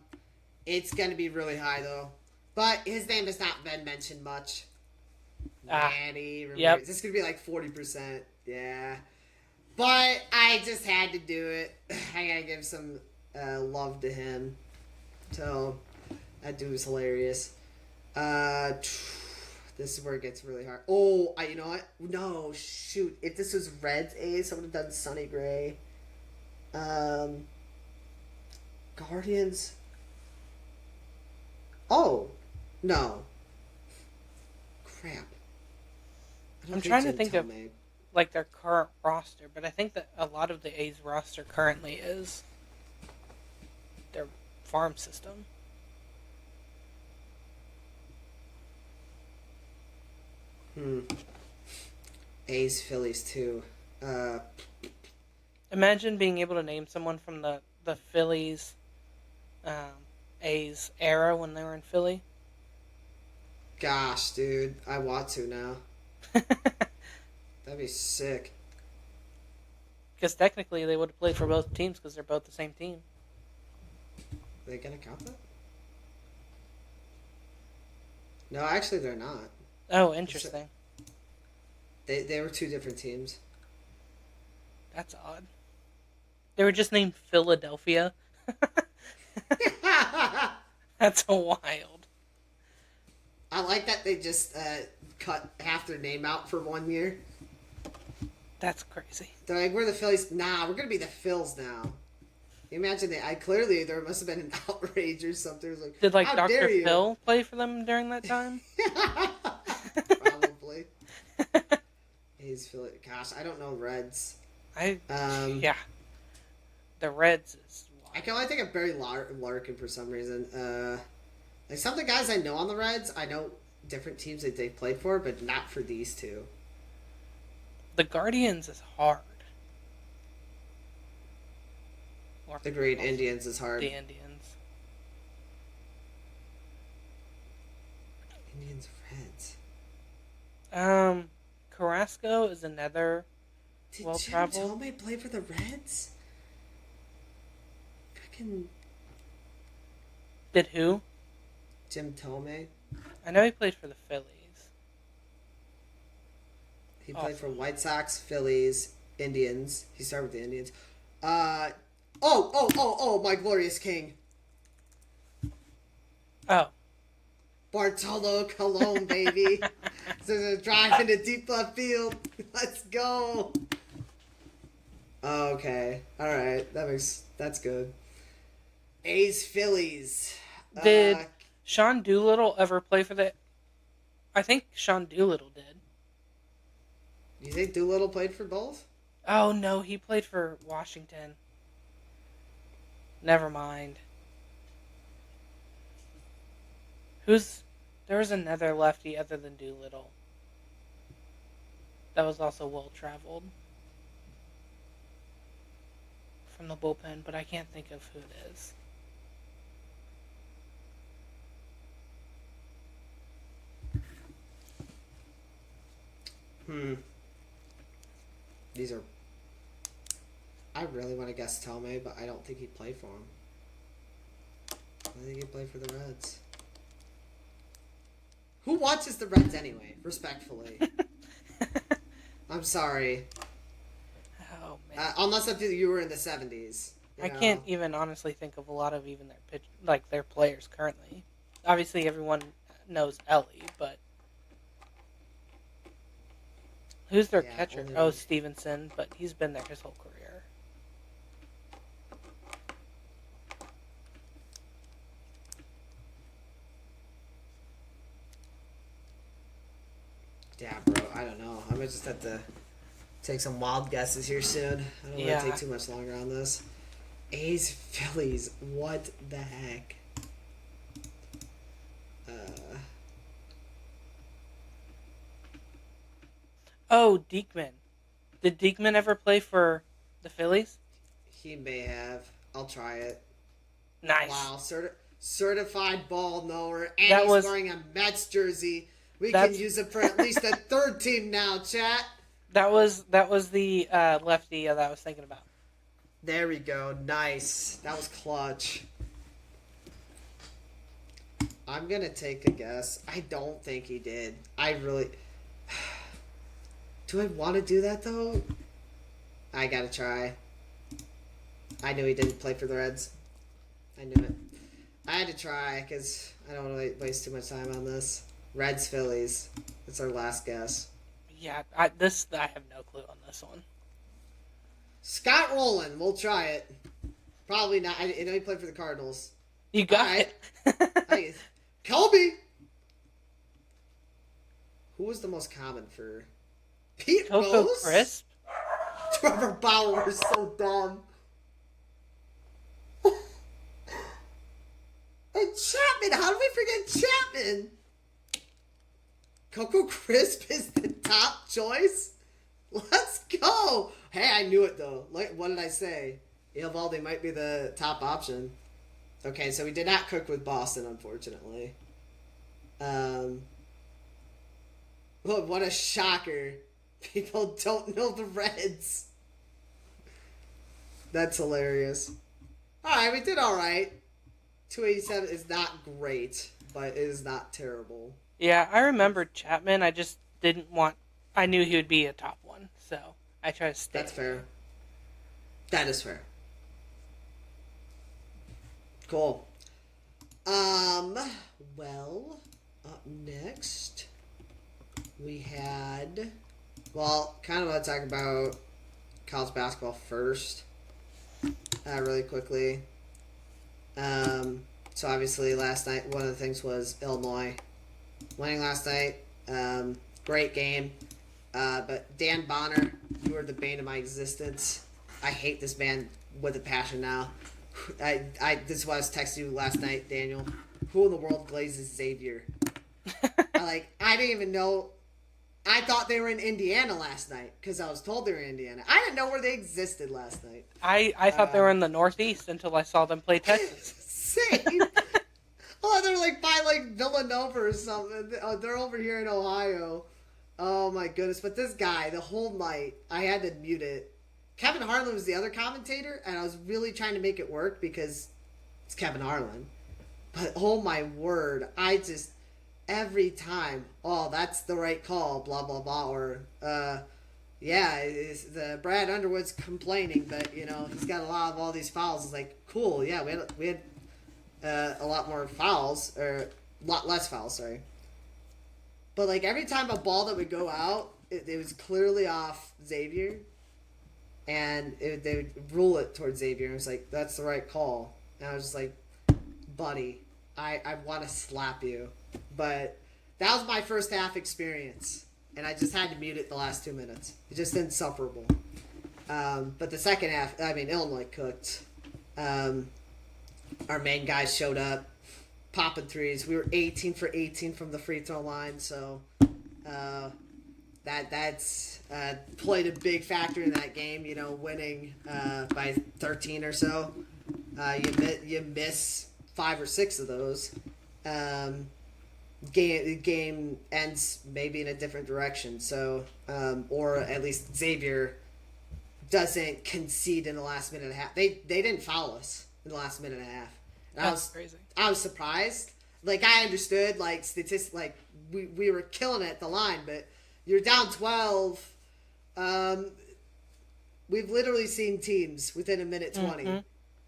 It's going to be really high, though. But his name has not been mentioned much. Manny Ramirez. Yep. This could be like 40%. Yeah. But I just had to do it. I gotta give some love to him. So, that dude was hilarious. This is where it gets really hard. Oh, you know what? No, shoot. If this was Reds A's, I would have done Sonny Gray. Guardians. Oh, no. Crap. I'm trying to think of like their current roster, but I think that a lot of the A's roster currently is their farm system. A's, Phillies too. Imagine being able to name someone from the Phillies, A's era when they were in Philly. Gosh, dude, I want to now. That'd be sick. Because technically they would have played for both teams because they're both the same team. Are they gonna count that? No, actually, they're not. Oh, interesting. They were two different teams. That's odd. They were just named Philadelphia. That's wild. I like that they just cut half their name out for 1 year. That's crazy. They're like, we're the Phillies. Nah, we're gonna be the Phils now. You imagine that? Clearly there must have been an outrage or something. It was like, Did like how dare Dr. you? Phil play for them during that time? Probably. He's Philly. Gosh, I don't know Reds. Yeah. The Reds is wild. I can only think of Barry Larkin for some reason. Like some of the guys I know on the Reds, I know different teams that they played for, but not for these two. The Guardians is hard. Or Agreed. Indians is hard. the Indians. Indians, Reds. Carrasco is another Did well-traveled. Jim Tomei play for the Reds? Fucking Did who? Jim Tomei. I know he played for the Phillies. He played for White Sox, Phillies, Indians. He started with the Indians. Oh, my glorious king. Oh. Bartolo Colon, baby. So they're driving to deep left field. Let's go. Okay. Alright. That's good. A's Phillies. Did Sean Doolittle ever play for the... I think Sean Doolittle did. You think Doolittle played for both? Oh, no, he played for Washington. Never mind. There was another lefty other than Doolittle that was also well-traveled from the bullpen, but I can't think of who it is. These are... I really want to guess Tomei, but I don't think he'd play for him. I think he'd play for the Reds. Who watches the Reds anyway? Respectfully. I'm sorry. Oh, man. Unless you were in the 70s. I can't even honestly think of a lot of even their players currently. Obviously, everyone knows Ellie, but who's their catcher? only- Oh, Stevenson, but he's been there his whole career. Yeah, bro. I don't know. I might just have to take some wild guesses here soon. I don't want to take too much longer on this. A's Phillies. What the heck? Oh, Diekman. Did Diekman ever play for the Phillies? He may have. I'll try it. Nice. Wow, certified ball knower, and That he's was- wearing a Mets jersey. We That's- can use it for at least a third team now, chat. That was the lefty that I was thinking about. There we go. Nice. That was clutch. I'm gonna take a guess. I don't think he did. I really... Do I want to do that, though? I gotta try. I knew he didn't play for the Reds. I knew it. I had to try, because I don't want to waste too much time on this. Reds, Phillies. It's our last guess. Yeah, I have no clue on this one. Scott Rowland. We'll try it. Probably not. I know he played for the Cardinals. You got Alright. it. Hey, Kobe! Who was the most common for... Pete Coco Rose? Crisp? Trevor Bauer was so dumb. And Chapman! How do we forget Chapman? Coco Crisp is the top choice? Let's go! Hey, I knew it though. What did I say? Eovaldi might be the top option. Okay, so we did not cook with Boston, unfortunately. What a shocker. People don't know the Reds. That's hilarious. Alright, we did alright. 287 is not great, but it is not terrible. Yeah, I remembered Chapman. I just didn't want... I knew he would be a top one, so I tried to stay. That's fair. That is fair. Cool. Well, up next, we had Well, kind of want to talk about college basketball first, really quickly. So obviously last night, one of the things was Illinois winning last night. Great game. But Dan Bonner, you are the bane of my existence. I hate this man with a passion now. This is why I was texting you last night, Daniel. Who in the world glazes Xavier? I didn't even know. I thought they were in Indiana last night because I was told they were in Indiana. I didn't know where they existed last night. I thought they were in the Northeast until I saw them play Texas. Same. Oh, they're like by like Villanova or something. Oh, they're over here in Ohio. Oh my goodness! But this guy, the whole night, I had to mute it. Kevin Harlan was the other commentator, and I was really trying to make it work because it's Kevin Harlan. But oh my word, I just every time, oh, that's the right call, blah blah blah, or yeah, it's the Brad Underwood's complaining, but you know he's got a lot of all these fouls. It's like cool, yeah, we had a lot more fouls, or a lot less fouls, sorry. But like every time a ball that would go out, it was clearly off Xavier, and they would rule it towards Xavier. And it was like that's the right call, and I was just like, buddy, I want to slap you, but that was my first half experience, and I just had to mute it the last 2 minutes. It's just insufferable. But the second half, I mean, Illinois cooked. Our main guys showed up, popping threes. We were 18 for 18 from the free throw line, so that's played a big factor in that game. You know, winning by 13 or so. You miss 5 or 6 of those. Game ends maybe in a different direction. So, or at least Xavier doesn't concede in the last minute and a half. They didn't foul us in the last minute and a half. And That's crazy. I was surprised. Like I understood, like statistics, like we were killing it at the line, but you're down 12. We've literally seen teams within a minute 20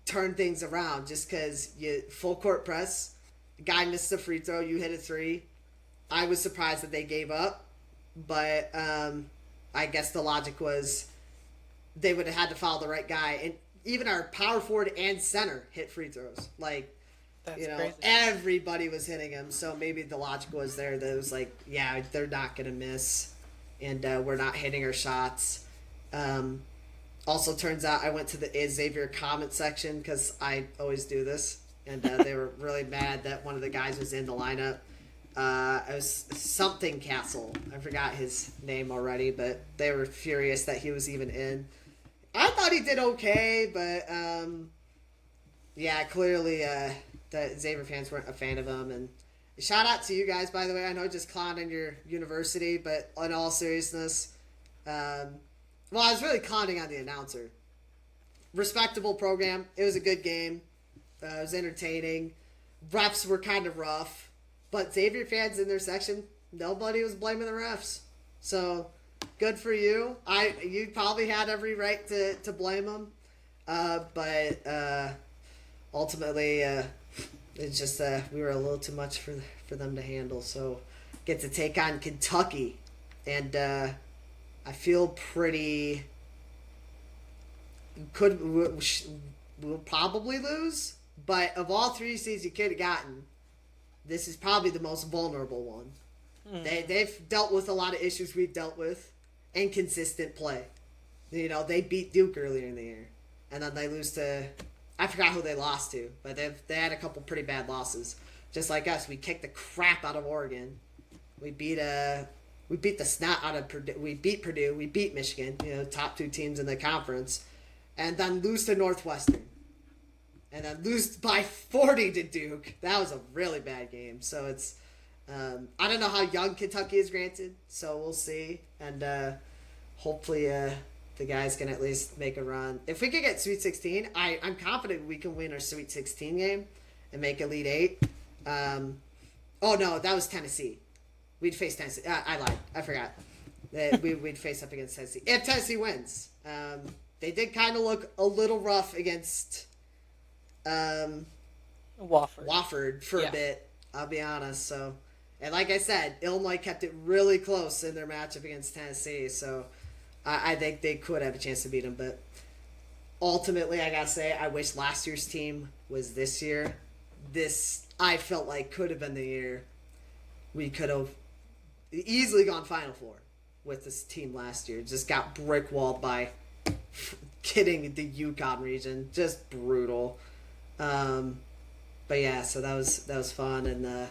turn things around just because you full court press. The guy missed a free throw, you hit a 3. I was surprised that they gave up, but I guess the logic was they would have had to foul the right guy, and even our power forward and center hit free throws. Like, That's you know, crazy. everybody was hitting them. So maybe the logic was there that it was like, yeah, they're not going to miss, and we're not hitting our shots. Also, turns out I went to the Xavier comment section because I always do this, and they were really mad that one of the guys was in the lineup. It was something Castle. I forgot his name already, but they were furious that he was even in. I thought he did okay, but yeah, clearly the Xavier fans weren't a fan of him. And shout out to you guys, by the way. I know I just clowned on your university, but in all seriousness, well, I was really clowning on the announcer. Respectable program. It was a good game. It was entertaining. Refs were kind of rough, but Xavier fans in their section, nobody was blaming the refs. So good for you. You probably had every right to blame them, but ultimately it's just we were a little too much for them to handle. So get to take on Kentucky, and I feel pretty. We'll probably lose, but of all 3 seeds you could have gotten, this is probably the most vulnerable one. They've dealt with a lot of issues we've dealt with. Inconsistent play. You know, they beat Duke earlier in the year, and then they lose to, I forgot who they lost to, but they had a couple pretty bad losses. Just like us, we kicked the crap out of Oregon. We beat the snot out of Purdue. We beat Purdue. We beat Michigan. You know, top 2 teams in the conference, and then lose to Northwestern, and then lose by 40 to Duke. That was a really bad game. So it's. I don't know how young Kentucky is, granted, so we'll see. And hopefully the guys can at least make a run. If we could get Sweet 16, I'm confident we can win our Sweet 16 game and make Elite 8. Oh, no, that was Tennessee. We'd face Tennessee. I lied. I forgot. We'd face up against Tennessee. If Tennessee wins. They did kind of look a little rough against Wofford for a bit, I'll be honest. So, And like I said, Illinois kept it really close in their matchup against Tennessee, so I think they could have a chance to beat them. But ultimately, I gotta say, I wish last year's team was this year. This, I felt like, could have been the year we could have easily gone Final Four with this team last year. Just got brick walled by kidding the Yukon region, just brutal. But yeah, so that was fun. And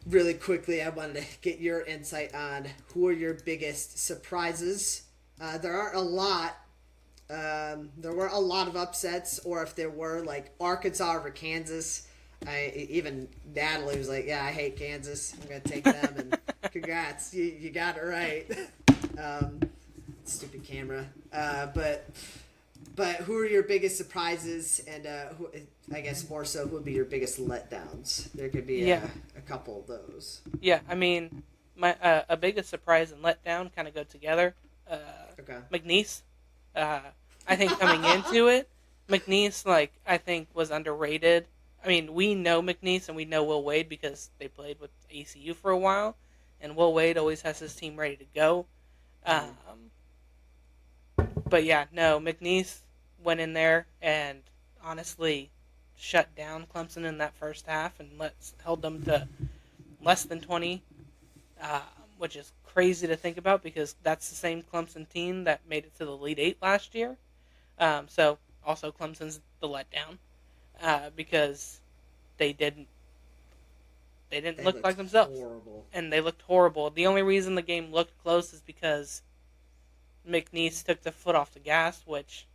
really quickly, I wanted to get your insight on who are your biggest surprises. There aren't a lot. There weren't a lot of upsets, or if there were, like Arkansas over Kansas. Even Natalie was like, "Yeah, I hate Kansas. I'm gonna take them." And congrats, you got it right. Stupid camera. But who are your biggest surprises, and who, I guess more so, who would be your biggest letdowns? There could be a couple of those. Yeah, I mean, my a biggest surprise and letdown kind of go together. Okay. McNeese, I think coming into it, McNeese, like, I think was underrated. I mean, we know McNeese and we know Will Wade because they played with ACU for a while, and Will Wade always has his team ready to go. But yeah, no, McNeese went in there and honestly shut down Clemson in that first half and held them to less than 20, which is crazy to think about because that's the same Clemson team that made it to the Elite Eight last year. So also Clemson's the letdown because they didn't look like themselves. Horrible. And they looked horrible. The only reason the game looked close is because McNeese took the foot off the gas, which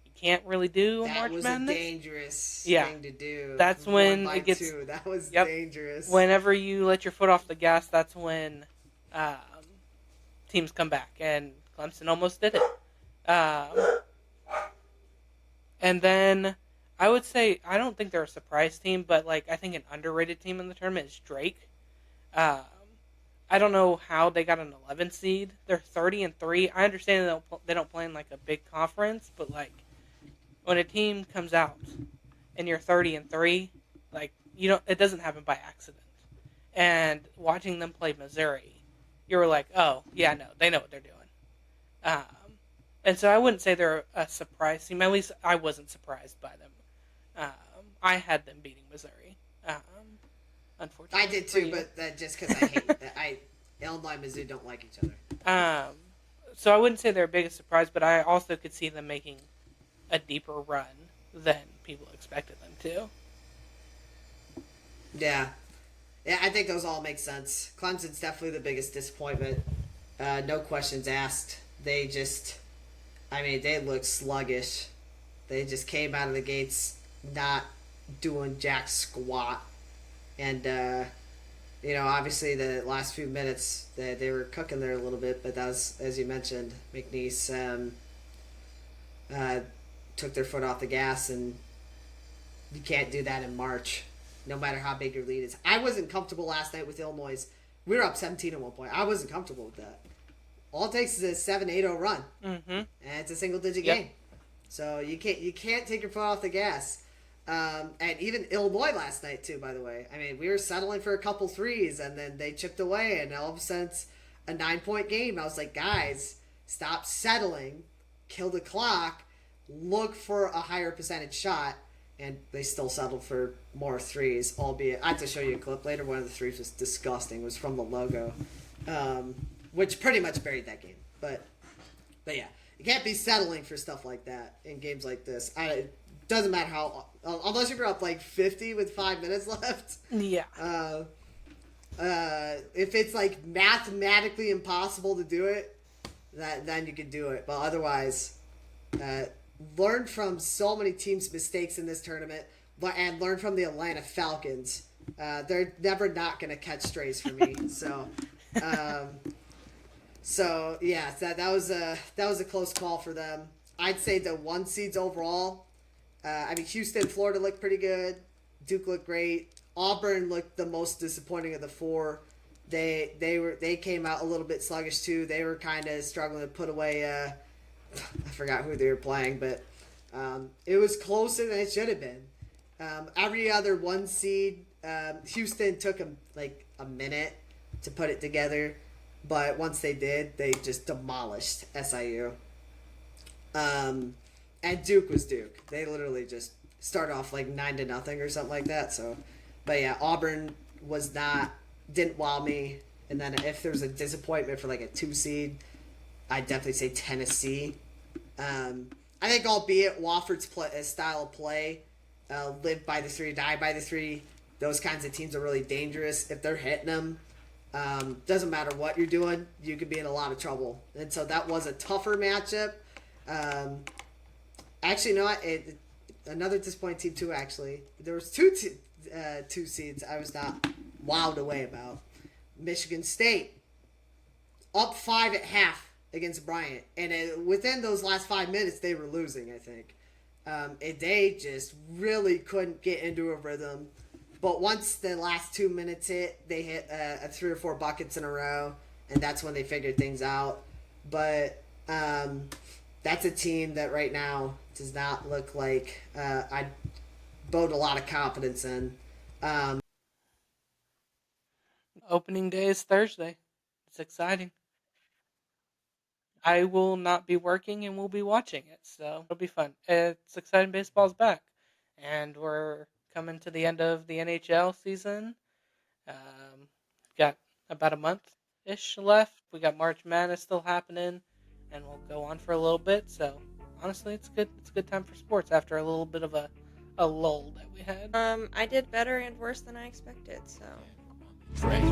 you can't really do in March Madness. That was a dangerous thing to do. That's when it gets... That was dangerous. Whenever you let your foot off the gas, that's when teams come back. And Clemson almost did it. And then I would say, I don't think they're a surprise team, but like I think an underrated team in the tournament is Drake. I don't know how they got an 11 seed. They're 30-3. I understand they don't play in like a big conference, but like when a team comes out and you're 30-3, like it doesn't happen by accident. And watching them play Missouri, you were like, oh yeah, no, they know what they're doing. And so I wouldn't say they're a surprise team. At least I wasn't surprised by them. I had them beating Missouri. Unfortunately, I did too, but just because I hate that. Illinois and Mizzou don't like each other. So I wouldn't say they're a biggest surprise, but I also could see them making a deeper run than people expected them to. Yeah, I think those all make sense. Clemson's definitely the biggest disappointment. No questions asked. They look sluggish. They just came out of the gates not doing jack squat. And, obviously the last few minutes they were cooking there a little bit, but that was, as you mentioned, McNeese took their foot off the gas, and you can't do that in March, no matter how big your lead is. I wasn't comfortable last night with Illinois. We were up 17 at one point. I wasn't comfortable with that. All it takes is a 7-8-0 run, and it's a single-digit game. So you can't take your foot off the gas. And even Illinois last night too, by the way. I mean, we were settling for a couple threes, and then they chipped away, and all of a sudden it's a 9-point game. I was like, guys, stop settling, kill the clock, look for a higher percentage shot, and they still settled for more threes, albeit I have to show you a clip later. One of the threes was disgusting. It was from the logo, which pretty much buried that game. But yeah, you can't be settling for stuff like that in games like this. Doesn't matter how, unless you're up like 50 with 5 minutes left. Yeah. If it's like mathematically impossible to do it, then you can do it. But otherwise, learn from so many teams' mistakes in this tournament, and learn from the Atlanta Falcons. They're never not going to catch strays for me. So yeah, that was a close call for them. I'd say the 1 seeds overall. Houston, Florida looked pretty good. Duke looked great. Auburn looked the most disappointing of the 4. They came out a little bit sluggish too. They were kind of struggling to put away. I forgot who they were playing, but it was closer than it should have been. Every other 1 seed Houston took them like a minute to put it together, but once they did, they just demolished SIU. And Duke was Duke. They literally just started off like 9-0 or something like that. So, but yeah, Auburn didn't wow me. And then if there's a disappointment for like a 2 seed, I'd definitely say Tennessee. I think, albeit Wofford's style of play, live by the 3, die by the 3, those kinds of teams are really dangerous. If they're hitting them, doesn't matter what you're doing, you could be in a lot of trouble. And so that was a tougher matchup. Actually, no, another disappointing team too. Actually, there was two seeds I was not wowed away about. Michigan State up 5 at half against Bryant, and within those last 5 minutes, they were losing. I think, and they just really couldn't get into a rhythm. But once the last 2 minutes hit, they hit 3 or 4 buckets in a row, and that's when they figured things out. But that's a team that right now does not look like I bode a lot of confidence in. Opening day is Thursday. It's exciting. I will not be working and will be watching it, so it'll be fun. It's exciting. Baseball's back, and we're coming to the end of the NHL season. Got about a month ish left. We got March Madness still happening, and we'll go on for a little bit. So honestly, it's good. It's a good time for sports after a little bit of a lull that we had. I did better and worse than I expected, so. Fresh